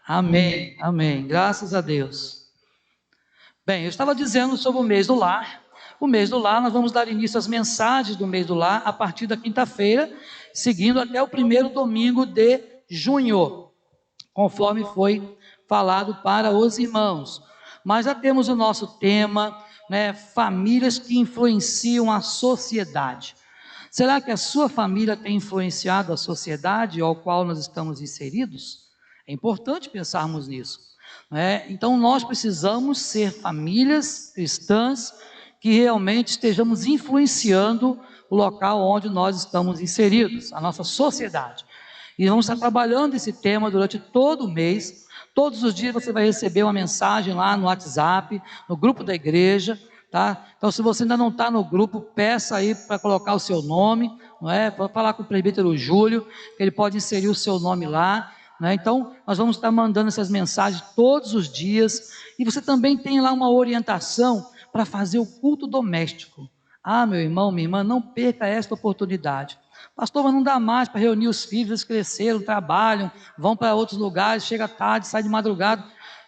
Amém, amém, graças a Deus. Bem, eu estava dizendo sobre o mês do lar. O mês do lar, nós vamos dar início às mensagens do mês do lar a partir da quinta-feira, seguindo até o primeiro domingo de junho, conforme foi falado para os irmãos. Mas já temos o nosso tema, né, famílias que influenciam a sociedade. Será que a sua família tem influenciado a sociedade ao qual nós estamos inseridos? É importante pensarmos nisso, né? Então nós precisamos ser famílias cristãs que realmente estejamos influenciando o local onde nós estamos inseridos, a nossa sociedade. E vamos estar trabalhando esse tema durante todo o mês. Todos os dias você vai receber uma mensagem lá no WhatsApp, no grupo da igreja, tá? Então, se você ainda não está no grupo, peça aí para colocar o seu nome, não é? Para falar com o presbítero Júlio, que ele pode inserir o seu nome lá, né? Então, nós vamos estar mandando essas mensagens todos os dias. E você também tem lá uma orientação para fazer o culto doméstico. Ah, meu irmão, minha irmã, não perca esta oportunidade. Pastor, mas não dá mais para reunir os filhos, eles cresceram, trabalham, vão para outros lugares, chega tarde, sai de madrugada.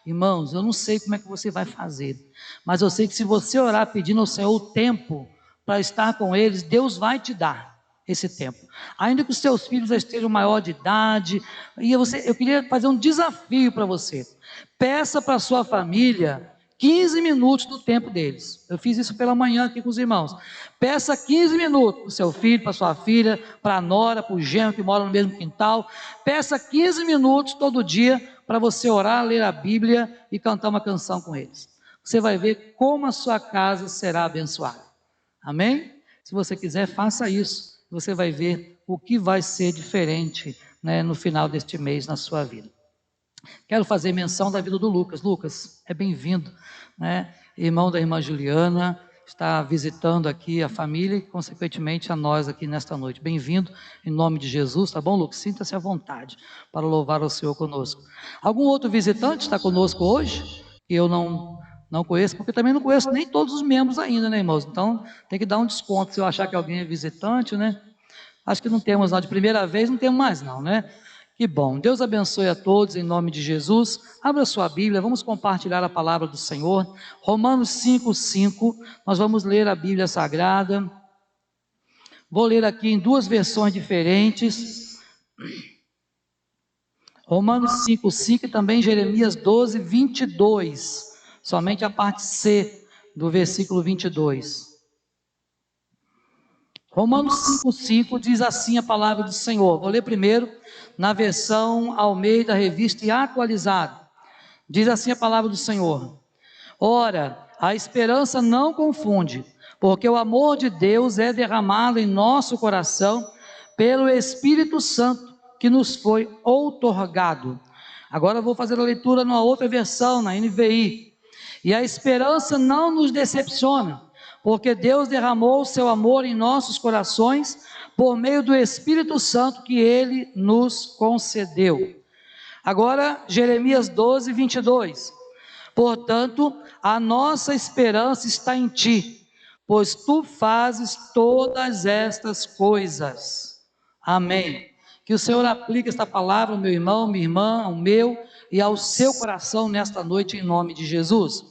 Irmãos, eu não sei como é que você vai fazer, mas eu sei que se você orar pedindo ao Senhor o tempo para estar com eles, Deus vai te dar esse tempo. Ainda que os seus filhos já estejam maior de idade, eu queria fazer um desafio para você. Peça para a sua família 15 minutos do tempo deles. Eu fiz isso pela manhã aqui com os irmãos. Peça 15 minutos para o seu filho, para a sua filha, para a nora, para o genro que mora no mesmo quintal. Peça 15 minutos todo dia para você orar, ler a Bíblia e cantar uma canção com eles. Você vai ver como a sua casa será abençoada. Amém? Se você quiser, faça isso. Você vai ver o que vai ser diferente, né, no final deste mês na sua vida. Quero fazer menção da vida do Lucas. Lucas, é bem-vindo, né? Irmão da irmã Juliana, está visitando aqui a família e, consequentemente, a nós aqui nesta noite. Bem-vindo, em nome de Jesus, tá bom, Lucas? Sinta-se à vontade para louvar o Senhor conosco. Algum outro visitante está conosco hoje? Que eu não conheço, porque também não conheço nem todos os membros ainda, né, irmãos? Então, tem que dar um desconto se eu achar que alguém é visitante, né? Acho que não temos, não. De primeira vez não temos mais, não, né? Que bom, Deus abençoe a todos em nome de Jesus. Abra sua Bíblia, vamos compartilhar a palavra do Senhor. Romanos 5:5, nós vamos ler a Bíblia Sagrada. Vou ler aqui em duas versões diferentes. Romanos 5:5 e também Jeremias 12:22, somente a parte C do versículo 22. Romanos 5:5 diz assim a palavra do Senhor. Vou ler primeiro na versão Almeida, revista e atualizada. Diz assim a palavra do Senhor: ora, a esperança não confunde, porque o amor de Deus é derramado em nosso coração pelo Espírito Santo que nos foi outorgado. Agora eu vou fazer a leitura numa outra versão, na NVI. E a esperança não nos decepciona, porque Deus derramou o seu amor em nossos corações por meio do Espírito Santo que Ele nos concedeu. Agora, Jeremias 12:22. Portanto, a nossa esperança está em Ti, pois Tu fazes todas estas coisas. Amém. Que o Senhor aplique esta palavra ao meu irmão, minha irmã, ao meu e ao seu coração nesta noite, em nome de Jesus.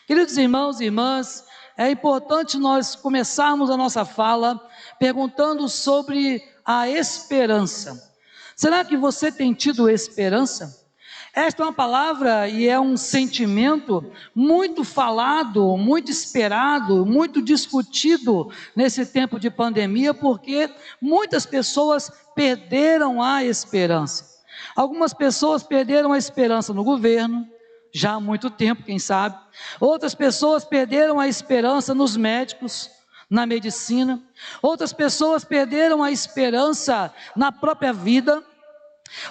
Queridos irmãos e irmãs, é importante nós começarmos a nossa fala perguntando sobre a esperança. Será que você tem tido esperança? Esta é uma palavra e é um sentimento muito falado, muito esperado, muito discutido nesse tempo de pandemia, porque muitas pessoas perderam a esperança. Algumas pessoas perderam a esperança no governo, já há muito tempo, quem sabe. Outras pessoas perderam a esperança nos médicos, na medicina. Outras pessoas perderam a esperança na própria vida.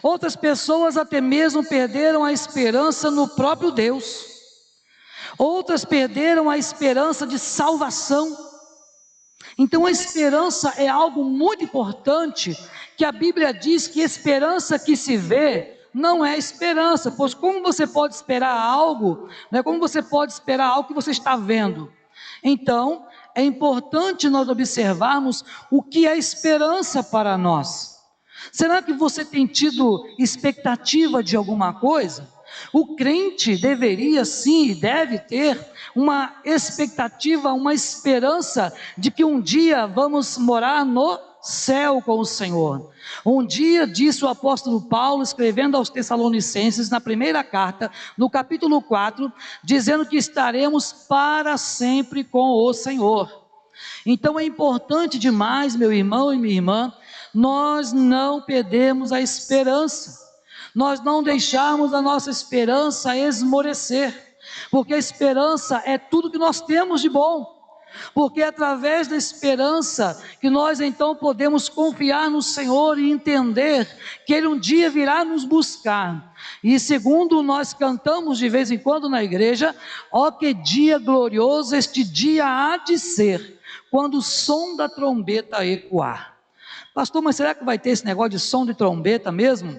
Outras pessoas até mesmo perderam a esperança no próprio Deus. Outras perderam a esperança de salvação. Então a esperança é algo muito importante, que a Bíblia diz que esperança que se vê não é esperança, pois como você pode esperar algo, né? Como você pode esperar algo que você está vendo? Então, é importante nós observarmos o que é esperança para nós. Será que você tem tido expectativa de alguma coisa? O crente deveria sim e deve ter uma expectativa, uma esperança de que um dia vamos morar no céu com o Senhor. Um dia, disse o apóstolo Paulo, escrevendo aos Tessalonicenses, na primeira carta, no capítulo 4, dizendo que estaremos para sempre com o Senhor. Então é importante demais, meu irmão e minha irmã, nós não perdemos a esperança, nós não deixarmos a nossa esperança esmorecer, porque a esperança é tudo que nós temos de bom. Porque é através da esperança que nós então podemos confiar no Senhor e entender que Ele um dia virá nos buscar. E segundo nós cantamos de vez em quando na igreja, ó que dia glorioso este dia há de ser, quando o som da trombeta ecoar. Pastor, mas será que vai ter esse negócio de som de trombeta mesmo?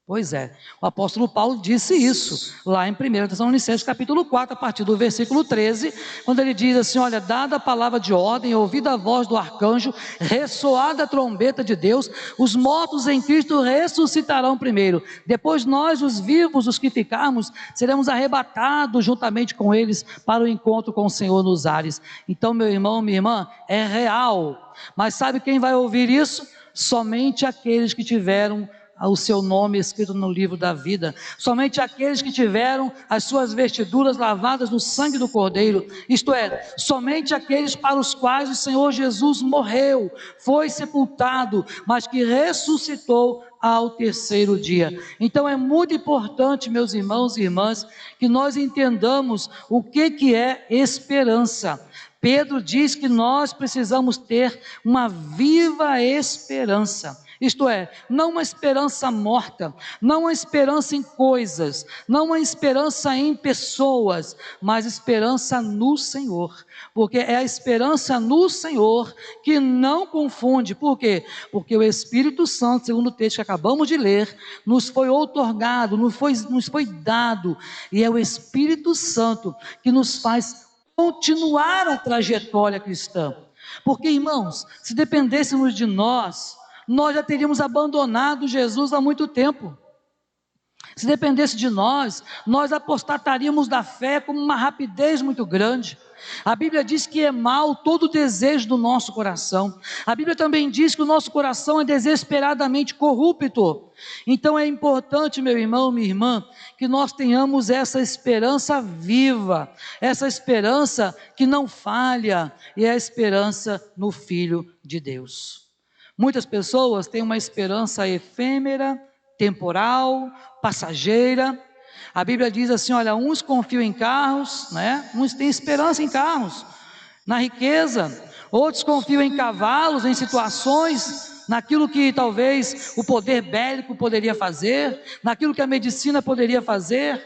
Pois é, o apóstolo Paulo disse isso, lá em 1 Tessalonicenses capítulo 4, a partir do versículo 13, quando ele diz assim, olha, dada a palavra de ordem, ouvida a voz do arcanjo, ressoada a trombeta de Deus, os mortos em Cristo ressuscitarão primeiro, depois nós, os vivos, os que ficarmos, seremos arrebatados juntamente com eles, para o encontro com o Senhor nos ares. Então, meu irmão, minha irmã, é real, mas sabe quem vai ouvir isso? Somente aqueles que tiveram o seu nome escrito no livro da vida, somente aqueles que tiveram as suas vestiduras lavadas no sangue do Cordeiro, isto é, somente aqueles para os quais o Senhor Jesus morreu, foi sepultado, mas que ressuscitou ao terceiro dia. Então é muito importante, meus irmãos e irmãs, que nós entendamos o que é esperança. Pedro diz que nós precisamos ter uma viva esperança. Isto é, não uma esperança morta, não uma esperança em coisas, não uma esperança em pessoas, mas esperança no Senhor, porque é a esperança no Senhor que não confunde. Por quê? Porque o Espírito Santo, segundo o texto que acabamos de ler, nos foi outorgado, nos foi dado, e é o Espírito Santo que nos faz continuar a trajetória cristã, porque irmãos, se dependêssemos de nós já teríamos abandonado Jesus há muito tempo. Se dependesse de nós apostataríamos da fé com uma rapidez muito grande. A Bíblia diz que é mau todo o desejo do nosso coração. A Bíblia também diz que o nosso coração é desesperadamente corrupto. Então é importante, meu irmão, minha irmã, que nós tenhamos essa esperança viva, essa esperança que não falha, e é a esperança no Filho de Deus. Muitas pessoas têm uma esperança efêmera, temporal, passageira. A Bíblia diz assim, olha, uns confiam em carros, né? Uns têm esperança em carros, na riqueza, outros confiam em cavalos, em situações, naquilo que talvez o poder bélico poderia fazer, naquilo que a medicina poderia fazer.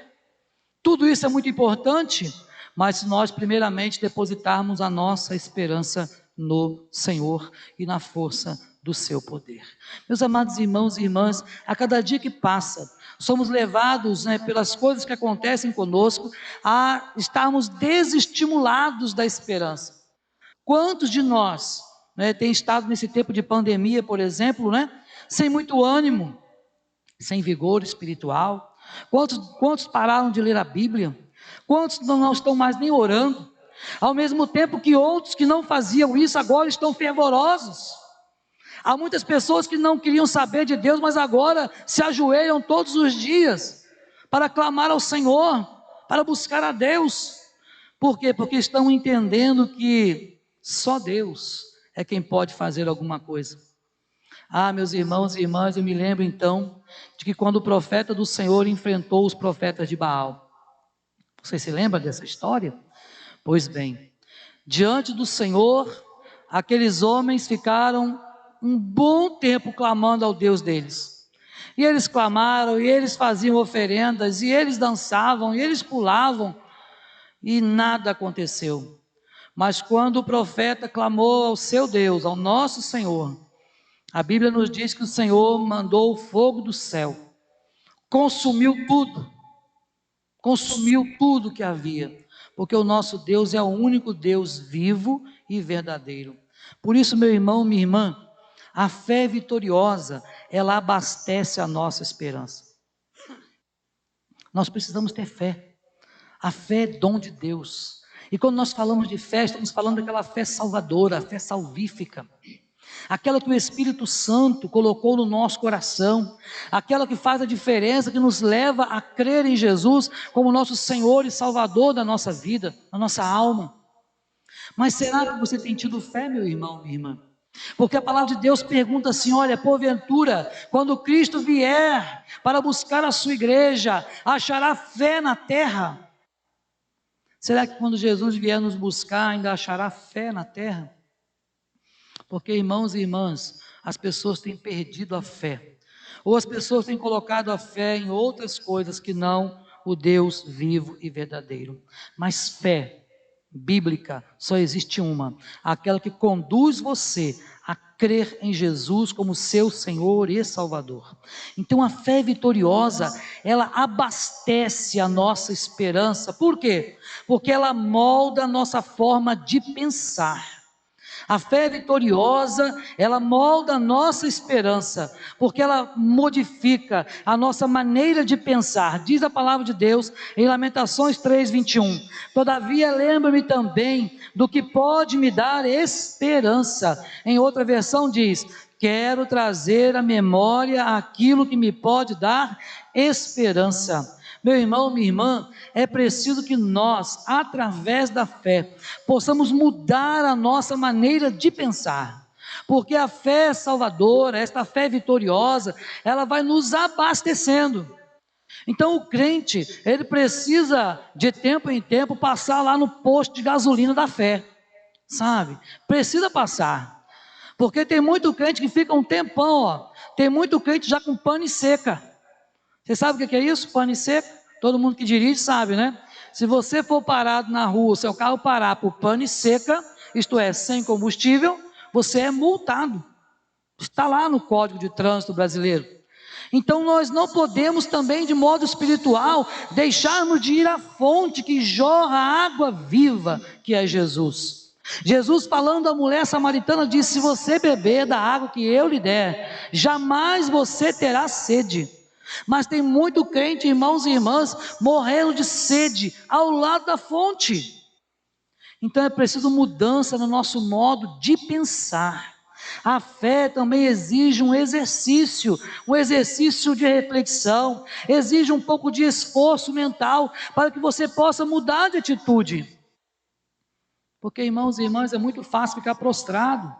Tudo isso é muito importante, mas se nós primeiramente depositarmos a nossa esperança no Senhor e na força do seu poder. Meus amados irmãos e irmãs, a cada dia que passa, somos levados, pelas coisas que acontecem conosco, a estarmos desestimulados da esperança. Quantos de nós têm estado nesse tempo de pandemia, por exemplo, sem muito ânimo, sem vigor espiritual? Quantos pararam de ler a Bíblia? Quantos não estão mais nem orando? Ao mesmo tempo que outros que não faziam isso agora estão fervorosos. Há muitas pessoas que não queriam saber de Deus, mas agora se ajoelham todos os dias para clamar ao Senhor, para buscar a Deus. Por quê? Porque estão entendendo que só Deus é quem pode fazer alguma coisa. Meus irmãos e irmãs, eu me lembro então de que quando o profeta do Senhor enfrentou os profetas de Baal, você se lembra dessa história? Pois bem, diante do Senhor, aqueles homens ficaram um bom tempo clamando ao Deus deles, e eles clamaram, e eles faziam oferendas, e eles dançavam, e eles pulavam, e nada aconteceu. Mas quando o profeta clamou ao seu Deus, ao nosso Senhor, a Bíblia nos diz que o Senhor mandou o fogo do céu, consumiu tudo que havia, porque o nosso Deus é o único Deus vivo e verdadeiro. Por isso, meu irmão, minha irmã, a fé vitoriosa, ela abastece a nossa esperança. Nós precisamos ter fé. A fé é dom de Deus. E quando nós falamos de fé, estamos falando daquela fé salvadora, a fé salvífica. Aquela que o Espírito Santo colocou no nosso coração, aquela que faz a diferença, que nos leva a crer em Jesus como nosso Senhor e Salvador da nossa vida, da nossa alma. Mas será que você tem tido fé, meu irmão, minha irmã? Porque a palavra de Deus pergunta assim: olha, porventura, quando Cristo vier para buscar a sua igreja, achará fé na terra? Será que quando Jesus vier nos buscar, ainda achará fé na terra? Porque, irmãos e irmãs, as pessoas têm perdido a fé, ou as pessoas têm colocado a fé em outras coisas que não o Deus vivo e verdadeiro. Mas fé bíblica só existe uma, aquela que conduz você a crer em Jesus como seu Senhor e Salvador. Então a fé vitoriosa, ela abastece a nossa esperança. Por quê? Porque ela molda a nossa forma de pensar. A fé vitoriosa, ela molda a nossa esperança, porque ela modifica a nossa maneira de pensar. Diz a palavra de Deus em Lamentações 3:21. Todavia lembra-me também do que pode me dar esperança. Em outra versão diz: quero trazer à memória aquilo que me pode dar esperança. Meu irmão, minha irmã, é preciso que nós, através da fé, possamos mudar a nossa maneira de pensar, porque a fé salvadora, esta fé vitoriosa, ela vai nos abastecendo. Então o crente, ele precisa de tempo em tempo passar lá no posto de gasolina da fé, sabe? Precisa passar, porque tem muito crente que fica um tempão, tem muito crente já com pane seca. Você sabe o que é isso? Pane seca? Todo mundo que dirige sabe, né? Se você for parado na rua, seu carro parar por pane seca, isto é, sem combustível, você é multado. Está lá no Código de Trânsito Brasileiro. Então nós não podemos também, de modo espiritual, deixarmos de ir à fonte que jorra água viva, que é Jesus. Jesus, falando à mulher samaritana, disse: se você beber da água que eu lhe der, jamais você terá sede. Mas tem muito crente, irmãos e irmãs, morrendo de sede ao lado da fonte. Então é preciso mudança no nosso modo de pensar. A fé também exige um exercício de reflexão, exige um pouco de esforço mental, para que você possa mudar de atitude. Porque, irmãos e irmãs, é muito fácil ficar prostrado.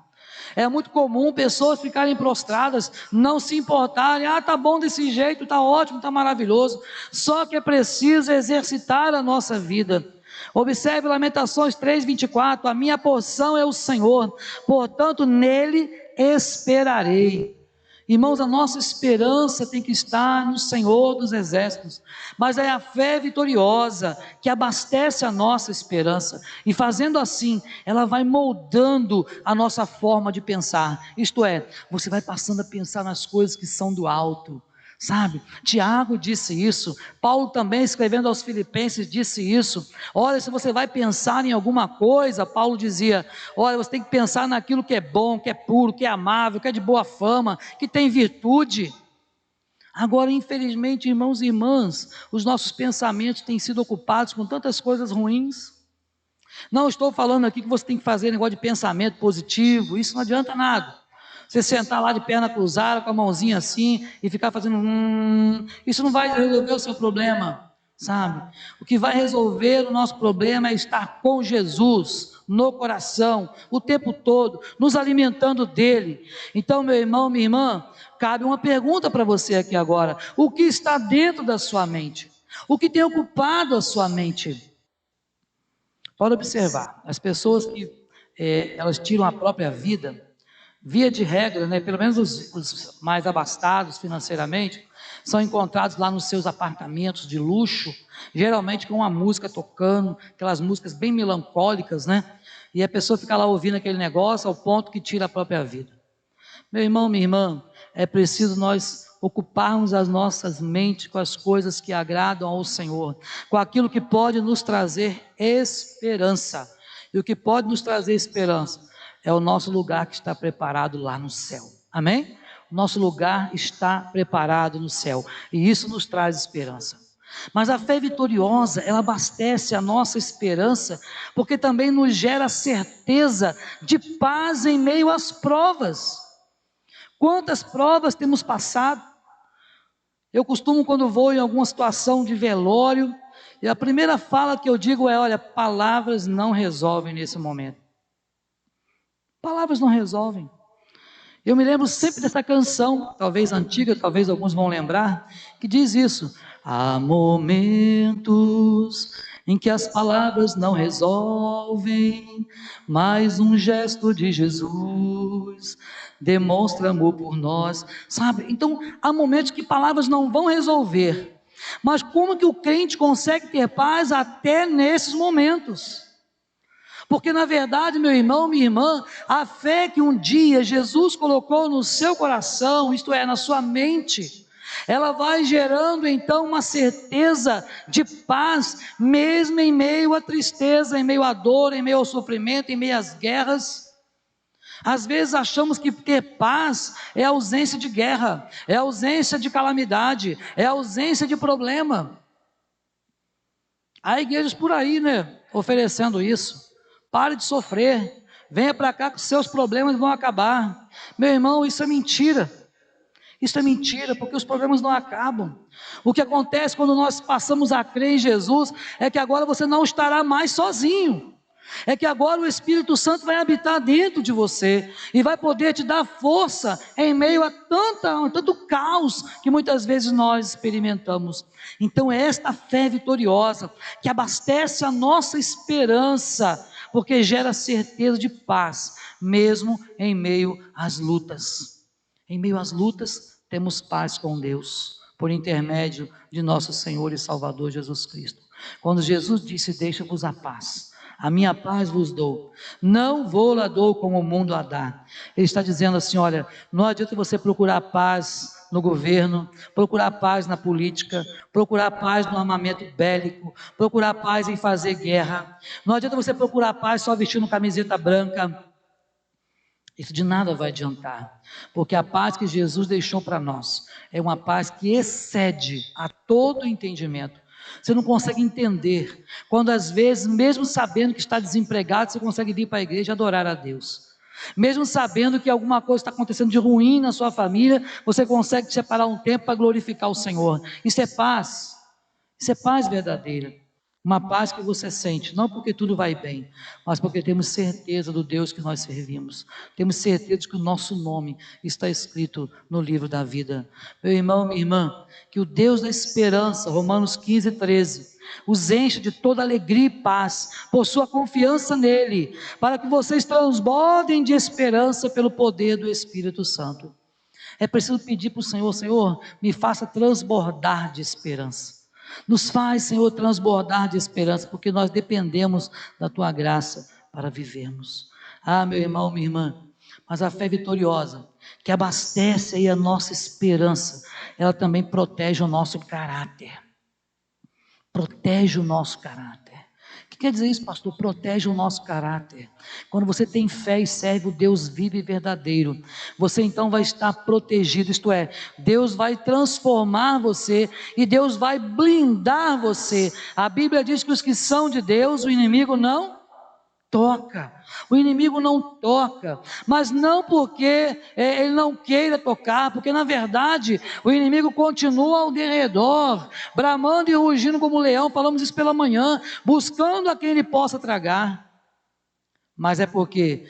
É muito comum pessoas ficarem prostradas, não se importarem: tá bom desse jeito, tá ótimo, tá maravilhoso. Só que é preciso exercitar a nossa vida. Observe Lamentações 3:24: a minha porção é o Senhor, portanto nele esperarei. Irmãos, a nossa esperança tem que estar no Senhor dos Exércitos, mas é a fé vitoriosa que abastece a nossa esperança, e fazendo assim, ela vai moldando a nossa forma de pensar, isto é, você vai passando a pensar nas coisas que são do alto, sabe? Tiago disse isso, Paulo também, escrevendo aos Filipenses, disse isso. Olha, se você vai pensar em alguma coisa, Paulo dizia: olha, você tem que pensar naquilo que é bom, que é puro, que é amável, que é de boa fama, que tem virtude. Agora, infelizmente, irmãos e irmãs, os nossos pensamentos têm sido ocupados com tantas coisas ruins. Não estou falando aqui que você tem que fazer negócio de pensamento positivo, isso não adianta nada. Você sentar lá de perna cruzada, com a mãozinha assim, e ficar fazendo isso não vai resolver o seu problema, sabe? O que vai resolver o nosso problema é estar com Jesus no coração, o tempo todo, nos alimentando dele. Então, meu irmão, minha irmã, cabe uma pergunta para você aqui agora: o que está dentro da sua mente? O que tem ocupado a sua mente? Pode observar, as pessoas que elas tiram a própria vida, via de regra, né, pelo menos os mais abastados financeiramente, são encontrados lá nos seus apartamentos de luxo, geralmente com uma música tocando, aquelas músicas bem melancólicas, né? E a pessoa fica lá ouvindo aquele negócio ao ponto que tira a própria vida. Meu irmão, minha irmã, é preciso nós ocuparmos as nossas mentes com as coisas que agradam ao Senhor, com aquilo que pode nos trazer esperança. E o que pode nos trazer esperança é o nosso lugar que está preparado lá no céu. Amém? O nosso lugar está preparado no céu, e isso nos traz esperança. Mas a fé vitoriosa, ela abastece a nossa esperança, porque também nos gera certeza de paz em meio às provas. Quantas provas temos passado? Eu costumo, quando vou em alguma situação de velório, e a primeira fala que eu digo é: olha, palavras não resolvem nesse momento. Palavras não resolvem. Eu me lembro sempre dessa canção, talvez antiga, talvez alguns vão lembrar, que diz isso: há momentos em que as palavras não resolvem, mas um gesto de Jesus demonstra amor por nós, sabe? Então, há momentos que palavras não vão resolver, mas como que o crente consegue ter paz até nesses momentos? Porque na verdade, meu irmão, minha irmã, a fé que um dia Jesus colocou no seu coração, isto é, na sua mente, ela vai gerando então uma certeza de paz, mesmo em meio à tristeza, em meio à dor, em meio ao sofrimento, em meio às guerras. Às vezes achamos que ter paz é ausência de guerra, é ausência de calamidade, é ausência de problema. Há igrejas por aí, né, oferecendo isso. Pare de sofrer, venha para cá que seus problemas vão acabar. Meu irmão, isso é mentira. Isso é mentira, porque os problemas não acabam. O que acontece quando nós passamos a crer em Jesus é que agora você não estará mais sozinho. É que agora o Espírito Santo vai habitar dentro de você e vai poder te dar força em meio a tanto caos que muitas vezes nós experimentamos. Então é esta fé vitoriosa que abastece a nossa esperança, porque gera certeza de paz, mesmo em meio às lutas. Em meio às lutas, temos paz com Deus, por intermédio de nosso Senhor e Salvador Jesus Cristo. Quando Jesus disse: deixa-vos a paz, a minha paz vos dou, não vou lá dou como o mundo a dá. Ele está dizendo assim: olha, não adianta você procurar paz no governo, procurar paz na política, procurar paz no armamento bélico, procurar paz em fazer guerra. Não adianta você procurar paz só vestindo camiseta branca. Isso de nada vai adiantar, porque a paz que Jesus deixou para nós é uma paz que excede a todo entendimento. Você não consegue entender, quando às vezes, mesmo sabendo que está desempregado, você consegue vir para a igreja e adorar a Deus. Mesmo sabendo que alguma coisa está acontecendo de ruim na sua família, você consegue separar um tempo para glorificar o Senhor. Isso é paz verdadeira. Uma paz que você sente, não porque tudo vai bem, mas porque temos certeza do Deus que nós servimos. Temos certeza de que o nosso nome está escrito no livro da vida. Meu irmão, minha irmã, que o Deus da esperança, Romanos 15, 13, os enche de toda alegria e paz, por sua confiança nele, para que vocês transbordem de esperança pelo poder do Espírito Santo. É preciso pedir para o Senhor: Senhor, me faça transbordar de esperança. Nos faz, Senhor, transbordar de esperança, porque nós dependemos da Tua graça para vivermos. Ah, meu irmão, minha irmã, mas a fé vitoriosa, que abastece aí a nossa esperança, ela também protege o nosso caráter. Protege o nosso caráter. O que quer dizer isso, pastor? Protege o nosso caráter. Quando você tem fé e serve o Deus vivo e verdadeiro, você então vai estar protegido, isto é, Deus vai transformar você e Deus vai blindar você. A Bíblia diz que os que são de Deus, o inimigo não toca, o inimigo não toca, mas não porque ele não queira tocar, porque na verdade o inimigo continua ao derredor, bramando e rugindo como leão. Falamos isso pela manhã, buscando a quem ele possa tragar. Mas é porque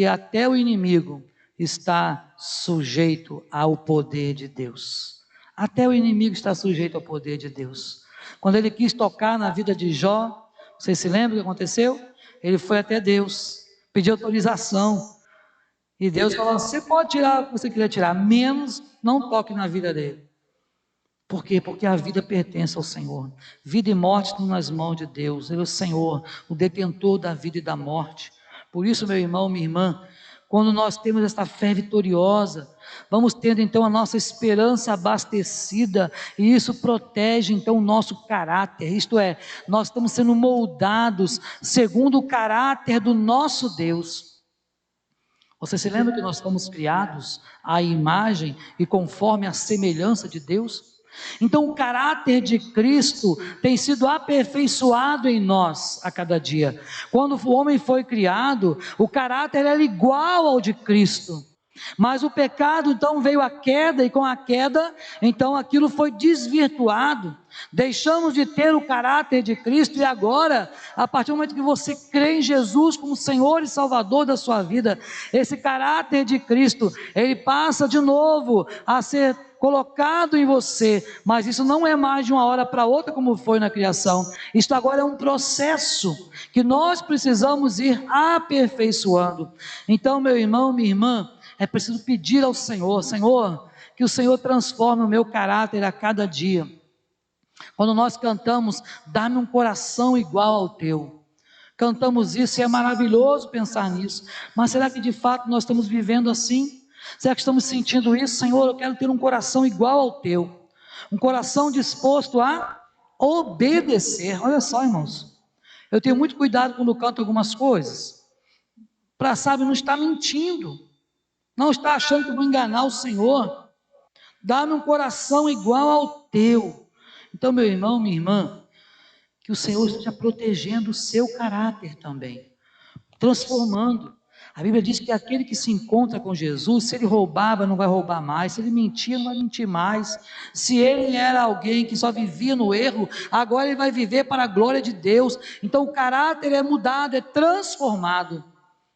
até o inimigo está sujeito ao poder de Deus. Até o inimigo está sujeito ao poder de Deus. Quando ele quis tocar na vida de Jó, vocês se lembram o que aconteceu? Ele foi até Deus, pediu autorização, e Deus falou: você pode tirar o que você quiser tirar, menos não toque na vida dele. Por quê? Porque a vida pertence ao Senhor. Vida e morte estão nas mãos de Deus. Ele é o Senhor, o detentor da vida e da morte. Por isso, meu irmão, minha irmã, quando nós temos esta fé vitoriosa, vamos tendo então a nossa esperança abastecida, e isso protege então o nosso caráter. Isto é, nós estamos sendo moldados segundo o caráter do nosso Deus. Você se lembra que nós fomos criados à imagem e conforme a semelhança de Deus? Então o caráter de Cristo tem sido aperfeiçoado em nós a cada dia. Quando o homem foi criado, o caráter era igual ao de Cristo. Mas o pecado então veio a queda, e com a queda, então aquilo foi desvirtuado. Deixamos de ter o caráter de Cristo, e agora, a partir do momento que você crê em Jesus como Senhor e Salvador da sua vida, esse caráter de Cristo, ele passa de novo a ser colocado em você, mas isso não é mais de uma hora para outra como foi na criação. Isto agora é um processo que nós precisamos ir aperfeiçoando. Então, meu irmão, minha irmã, é preciso pedir ao Senhor: Senhor, que o Senhor transforme o meu caráter a cada dia. Quando nós cantamos, dá-me um coração igual ao teu. Cantamos isso e é maravilhoso pensar nisso, mas será que de fato nós estamos vivendo assim? Será que estamos sentindo isso? Senhor, eu quero ter um coração igual ao teu, um coração disposto a obedecer. Olha só, irmãos, eu tenho muito cuidado quando canto algumas coisas, para, sabe, não estar mentindo, não estar achando que vou enganar o Senhor. Dá-me um coração igual ao teu. Então, meu irmão, minha irmã, que o Senhor esteja protegendo o seu caráter também, transformando. A Bíblia diz que aquele que se encontra com Jesus, se ele roubava, não vai roubar mais, se ele mentia, não vai mentir mais, se ele era alguém que só vivia no erro, agora ele vai viver para a glória de Deus. Então o caráter é mudado, é transformado,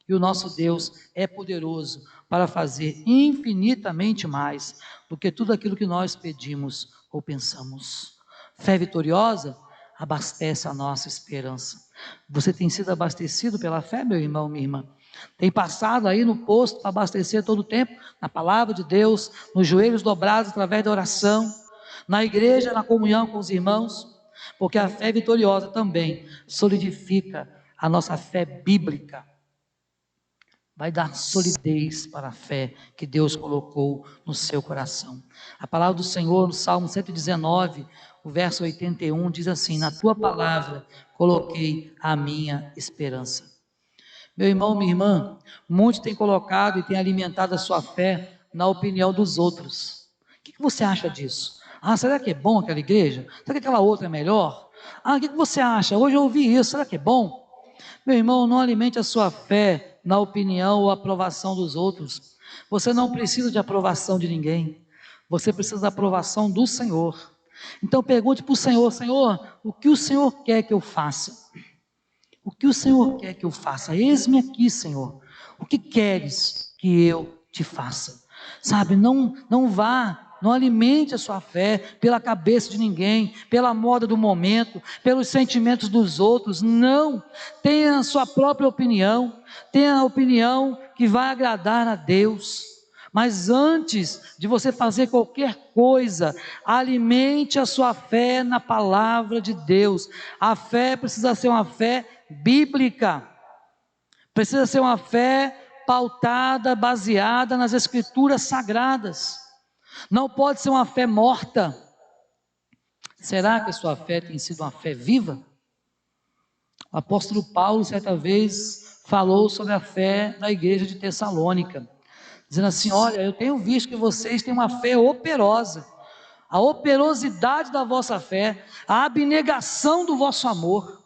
e o nosso Deus é poderoso para fazer infinitamente mais do que tudo aquilo que nós pedimos ou pensamos. Fé vitoriosa abastece a nossa esperança. Você tem sido abastecido pela fé, meu irmão, minha irmã? Tem passado aí no posto para abastecer todo o tempo, na palavra de Deus, nos joelhos dobrados através da oração, na igreja, na comunhão com os irmãos, porque a fé vitoriosa também solidifica a nossa fé bíblica, vai dar solidez para a fé que Deus colocou no seu coração. A palavra do Senhor no Salmo 119, o verso 81 diz assim: na tua palavra coloquei a minha esperança. Meu irmão, minha irmã, muitos têm colocado e têm alimentado a sua fé na opinião dos outros. O que você acha disso? Ah, será que é bom aquela igreja? Será que aquela outra é melhor? Ah, o que você acha? Hoje eu ouvi isso, será que é bom? Meu irmão, não alimente a sua fé na opinião ou aprovação dos outros. Você não precisa de aprovação de ninguém. Você precisa da aprovação do Senhor. Então pergunte para o Senhor: Senhor, o que o Senhor quer que eu faça? O que o Senhor quer que eu faça? Eis-me aqui, Senhor. O que queres que eu te faça? Sabe, não vá, não alimente a sua fé pela cabeça de ninguém, pela moda do momento, pelos sentimentos dos outros. Não, tenha a sua própria opinião, tenha a opinião que vai agradar a Deus. Mas antes de você fazer qualquer coisa, alimente a sua fé na palavra de Deus. A fé precisa ser uma fé bíblica, precisa ser uma fé pautada, baseada nas escrituras sagradas. Não pode ser uma fé morta. Será que a sua fé tem sido uma fé viva? O apóstolo Paulo certa vez falou sobre a fé da igreja de Tessalônica, dizendo assim: olha, eu tenho visto que vocês têm uma fé operosa, a operosidade da vossa fé, a abnegação do vosso amor.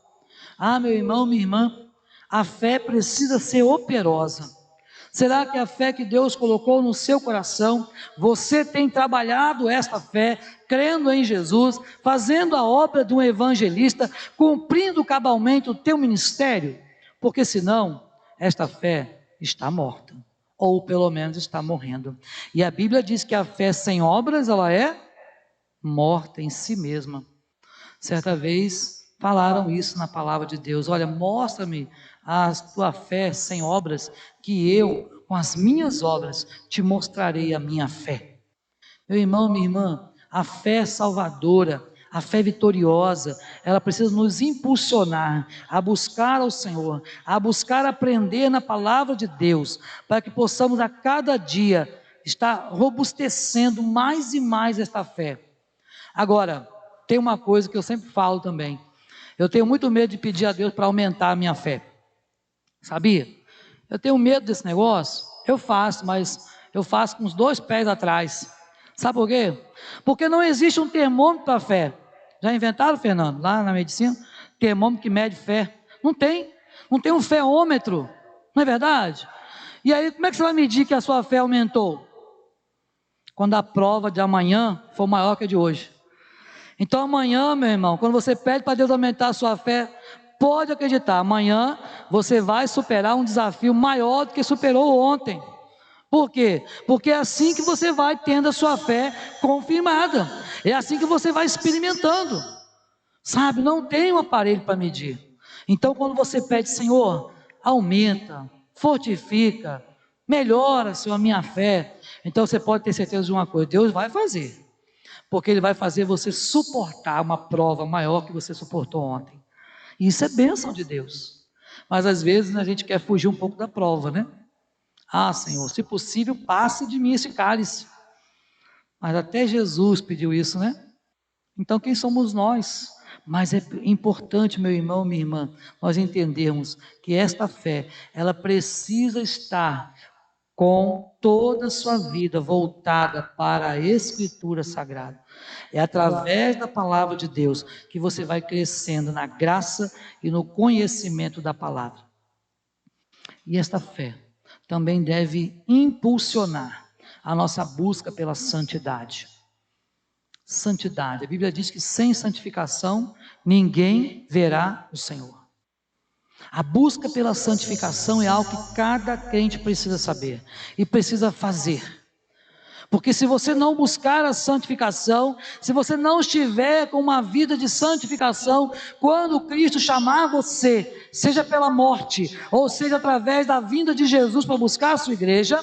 Ah, meu irmão, minha irmã, a fé precisa ser operosa. Será que a fé que Deus colocou no seu coração, você tem trabalhado esta fé, crendo em Jesus, fazendo a obra de um evangelista, cumprindo cabalmente o teu ministério? Porque senão, esta fé está morta, ou pelo menos está morrendo. E a Bíblia diz que a fé sem obras, ela é morta em si mesma. Certa vez falaram isso na palavra de Deus: olha, mostra-me a tua fé sem obras, que eu, com as minhas obras, te mostrarei a minha fé. Meu irmão, minha irmã, a fé salvadora, a fé vitoriosa, ela precisa nos impulsionar a buscar ao Senhor, a buscar aprender na palavra de Deus, para que possamos a cada dia estar robustecendo mais e mais esta fé. Agora, tem uma coisa que eu sempre falo também: eu tenho muito medo de pedir a Deus para aumentar a minha fé, sabia? Eu tenho medo desse negócio. Eu faço, mas eu faço com os dois pés atrás, Sabe por quê? Porque não existe um termômetro para a fé. Já inventaram, Fernando, lá na medicina? Termômetro que mede fé. Não tem. Não tem um feômetro. Não é verdade? E aí, como é que você vai medir que a sua fé aumentou? Quando a prova de amanhã for maior que a de hoje. Então amanhã, meu irmão, quando você pede para Deus aumentar a sua fé, pode acreditar, amanhã você vai superar um desafio maior do que superou ontem. Por quê? Porque é assim que você vai tendo a sua fé confirmada. É assim que você vai experimentando. Sabe, não tem um aparelho para medir. Então quando você pede, Senhor, aumenta, fortifica, melhora, Senhor, a minha fé. Então você pode ter certeza de uma coisa, Deus vai fazer. Porque Ele vai fazer você suportar uma prova maior que você suportou ontem. E isso é bênção de Deus. Mas às vezes a gente quer fugir um pouco da prova, né? Ah, Senhor, se possível, passe de mim esse cálice. Mas até Jesus pediu isso, né? Então quem somos nós? Mas é importante, meu irmão, minha irmã, nós entendermos que esta fé, ela precisa estar com toda a sua vida voltada para a Escritura Sagrada. É através da palavra de Deus que você vai crescendo na graça e no conhecimento da palavra. E esta fé também deve impulsionar a nossa busca pela santidade. Santidade. A Bíblia diz que sem santificação ninguém verá o Senhor. A busca pela santificação é algo que cada crente precisa saber e precisa fazer. Porque se você não buscar a santificação, se você não estiver com uma vida de santificação, quando Cristo chamar você, seja pela morte, ou seja através da vinda de Jesus para buscar a sua igreja,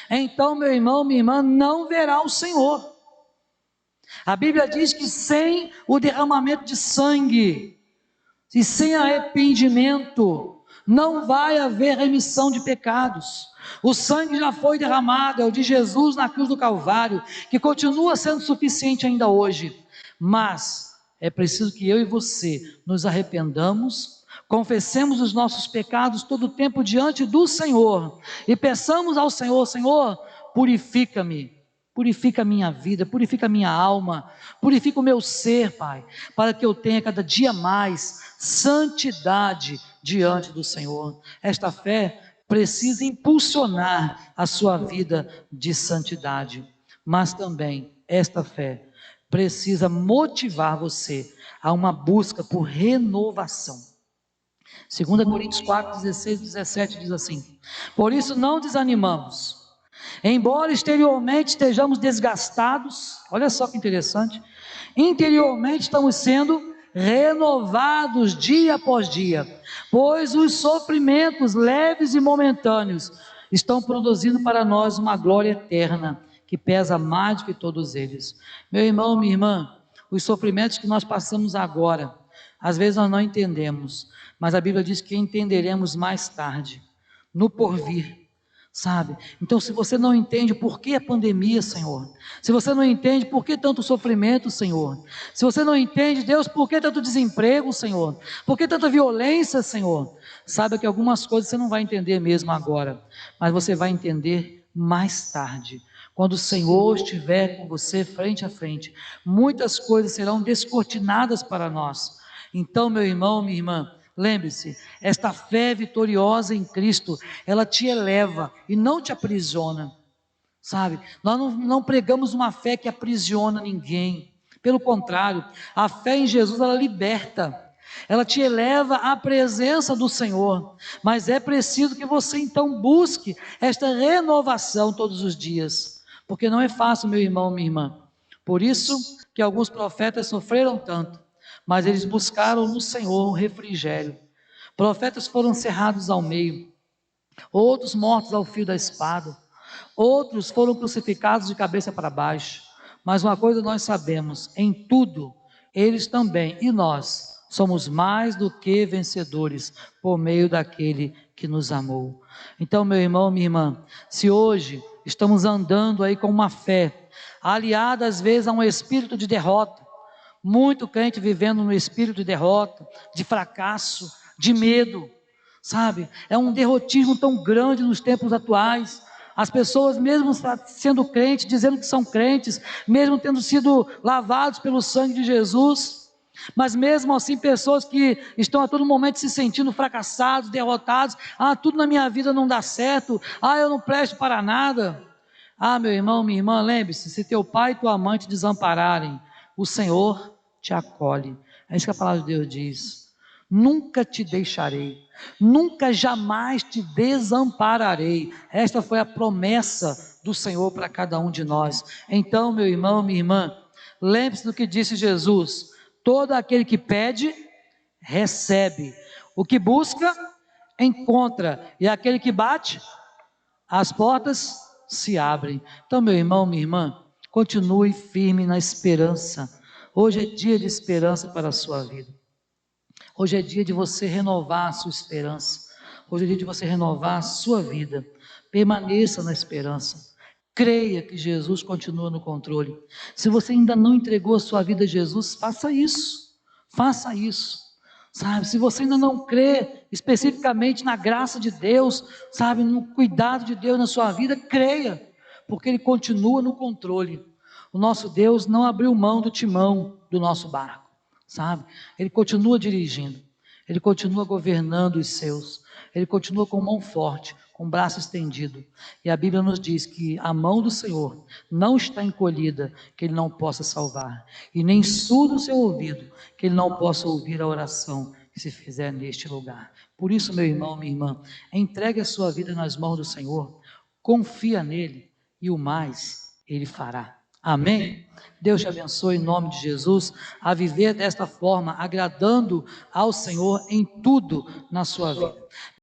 então meu irmão, minha irmã, não verá o Senhor. A Bíblia diz que sem o derramamento de sangue, e sem arrependimento, não vai haver remissão de pecados. O sangue já foi derramado, é o de Jesus na cruz do Calvário, que continua sendo suficiente ainda hoje. Mas é preciso que eu e você nos arrependamos, confessemos os nossos pecados todo o tempo diante do Senhor e peçamos ao Senhor: Senhor, purifica-me. Purifica a minha vida, purifica a minha alma, purifica o meu ser, Pai, para que eu tenha cada dia mais santidade diante do Senhor. Esta fé precisa impulsionar a sua vida de santidade, mas também esta fé precisa motivar você a uma busca por renovação. 2 Coríntios 4, 16 e 17 diz assim: por isso não desanimamos, embora exteriormente estejamos desgastados, olha só que interessante, interiormente estamos sendo renovados dia após dia, pois os sofrimentos leves e momentâneos estão produzindo para nós uma glória eterna, que pesa mais do que todos eles. Meu irmão, minha irmã, os sofrimentos que nós passamos agora, às vezes nós não entendemos, mas a Bíblia diz que entenderemos mais tarde, no porvir. Sabe? Então, se você não entende por que a pandemia, Senhor, se você não entende por que tanto sofrimento, Senhor, se você não entende, Deus, por que tanto desemprego, Senhor, por que tanta violência, Senhor, saiba que algumas coisas você não vai entender mesmo agora, mas você vai entender mais tarde, quando o Senhor estiver com você frente a frente. Muitas coisas serão descortinadas para nós. Então, meu irmão, minha irmã, lembre-se, esta fé vitoriosa em Cristo, ela te eleva e não te aprisiona, sabe? Nós não pregamos uma fé que aprisiona ninguém, pelo contrário, a fé em Jesus, ela liberta, ela te eleva à presença do Senhor, mas é preciso que você então busque esta renovação todos os dias, porque não é fácil, meu irmão, minha irmã. Por isso que alguns profetas sofreram tanto, mas eles buscaram no Senhor um refrigério. Profetas foram cerrados ao meio, outros mortos ao fio da espada, outros foram crucificados de cabeça para baixo. Mas uma coisa nós sabemos: em tudo, eles também e nós somos mais do que vencedores por meio daquele que nos amou. Então, meu irmão, minha irmã, se hoje estamos andando aí com uma fé aliada às vezes a um espírito de derrota, muito crente vivendo no espírito de derrota, de fracasso, de medo, sabe? É um derrotismo tão grande nos tempos atuais. As pessoas, mesmo sendo crentes, dizendo que são crentes, mesmo tendo sido lavados pelo sangue de Jesus, mas mesmo assim, pessoas que estão a todo momento se sentindo fracassados, derrotados, tudo na minha vida não dá certo, eu não presto para nada. Meu irmão, minha irmã, lembre-se, se teu pai e tua mãe te desampararem, o Senhor te acolhe. É isso que a palavra de Deus diz. Nunca te deixarei, nunca jamais te desampararei. Esta foi a promessa do Senhor para cada um de nós. Então, meu irmão, minha irmã, lembre-se do que disse Jesus: todo aquele que pede, recebe, o que busca, encontra, e aquele que bate, as portas se abrem. Então, meu irmão, minha irmã, continue firme na esperança. Hoje é dia de esperança para a sua vida. Hoje é dia de você renovar a sua esperança. Hoje é dia de você renovar a sua vida. Permaneça na esperança. Creia que Jesus continua no controle. Se você ainda não entregou a sua vida a Jesus, faça isso. Faça isso. Sabe, se você ainda não crê especificamente na graça de Deus, sabe, no cuidado de Deus na sua vida, creia, porque Ele continua no controle. O nosso Deus não abriu mão do timão do nosso barco, sabe? Ele continua dirigindo, Ele continua governando os seus, Ele continua com mão forte, com braço estendido, e a Bíblia nos diz que a mão do Senhor não está encolhida, que Ele não possa salvar, e nem surdo o seu ouvido, que Ele não possa ouvir a oração que se fizer neste lugar. Por isso, meu irmão, minha irmã, entregue a sua vida nas mãos do Senhor, confia nele, e o mais Ele fará. Amém? Deus te abençoe em nome de Jesus, a viver desta forma, agradando ao Senhor em tudo na sua vida.